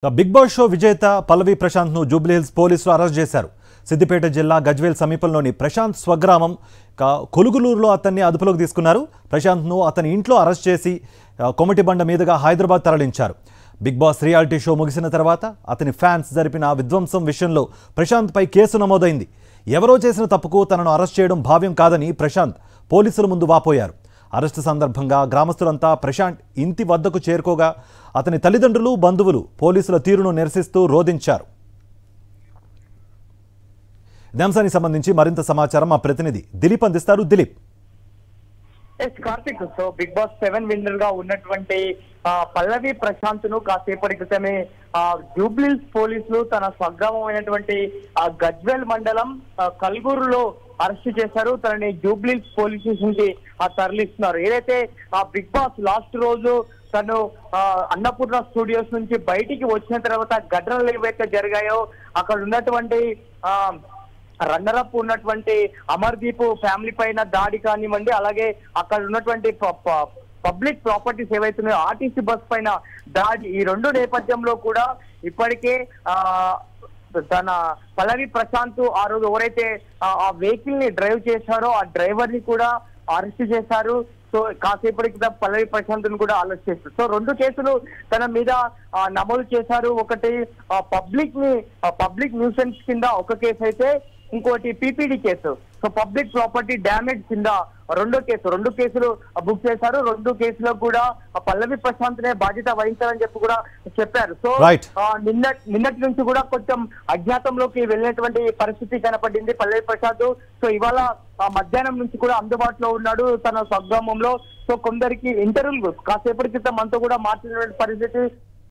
Big boss show విజేత పల్లవి ప్రశాంత్ ను Jubilee hills పోలీసులు అరెస్ట్ చేశారు. సిద్దిపేట జిల్లా గజ్వేల్ సమీపంలోని ప్రశాంత్ స్వగ్రామం కొలుగులూరులో అతన్ని అదుపులోకి తీసుకున్నారు. ప్రశాంత్ ను అతని ఇంట్లో అరెస్ట్ చేసి కొమటిబండ మీదుగా హైదరాబాద్ తరలించారు. బిగ్ బాస్ రియాలిటీ షో ముగిసిన తర్వాత అతని ఫ్యాన్స్ జరిపిన విధ్వంసం విషయంలో ప్రశాంత్ పై కేసు నమోదైంది. ఎవరో చేసిన తప్పుకు తనను అరెస్ట్ చేయడం భావ్యం కాదని ప్రశాంత్ పోలీసుల ముందు వాపోయారు. అరెస్టు సందర్భంగా గ్రామస్తులంతా ప్రశాంత్ ఇంటి వద్దకు చేరుకోగా అతని తల్లిదండ్రులు బంధువులు పోలీసుల తీరును నిరసిస్తూ రోధించారు. ఇదే అంశానికి సంబంధించి మరింత సమాచారం మా ప్రతినిధి దిలీప్ అందిస్తారు. Dilip. Karthik, so Bigg Boss 7 winner గా ఉన్నటువంటి పల్లవి ప్రశాంత్ ను కాసేపటి క్రితమే జూబ్లీహిల్స్ పోలీసులు తన స్వగ్రామం అయినటువంటి గజ్వేల్ మండలం కల్గూరులో అరెస్ట్ చేశారు. తనని జూబ్లీహిల్స్ పోలీస్ స్టేషన్ కి తరలిస్తున్నారు. ఏదైతే బిగ్ బాస్ లాస్ట్ రోజు తను అన్నపూర్ణ స్టూడియోస్ నుంచి బయటికి వచ్చిన తర్వాత ఘటనలు ఏవైతే జరిగాయో అక్కడ ఉన్నటువంటి రన్నరప్ ఉన్నటువంటి అమర్దీప్ ఫ్యామిలీ పైన దాడి కానివ్వండి, అలాగే అక్కడ ఉన్నటువంటి పబ్లిక్ ప్రాపర్టీస్ ఏవైతున్నాయో ఆర్టీసీ బస్ పైన దాడి, ఈ రెండు నేపథ్యంలో కూడా ఇప్పటికే తన పల్లవి ప్రశాంత్ ఆ రోజు ఎవరైతే ఆ వెహికల్ ని డ్రైవ్ చేశారో ఆ డ్రైవర్ ని కూడా అరెస్ట్ చేశారు. సో కాసేపటి క్రితం పల్లవి ప్రశాంత్ ను కూడా అరెస్ట్ చేశారు. సో రెండు కేసులు తన మీద నమోదు చేశారు. ఒకటి పబ్లిక్ న్యూసెన్స్ కింద ఒక కేసు అయితే ఇంకోటి PPD case, so public property damage కింద రెండు కేసులు బుక్ చేశారు. రెండు కేసులో కూడా పల్లవి ప్రశాంత్ నే బాధ్యత వహించాలని చెప్పి కూడా చెప్పారు. సో నిన్నటి నుంచి కూడా కొంచెం అజ్ఞాతంలోకి వెళ్ళినటువంటి పరిస్థితి కనపడింది పల్లవి ప్రశాంత్. సో ఇవాళ మధ్యాహ్నం నుంచి కూడా అందుబాటులో ఉన్నాడు తన స్వగ్రామంలో. సో కొందరికి ఇంటర్వ్యూలు కాసేపటి క్రితం మనతో కూడా మాట్లాడిన పరిస్థితి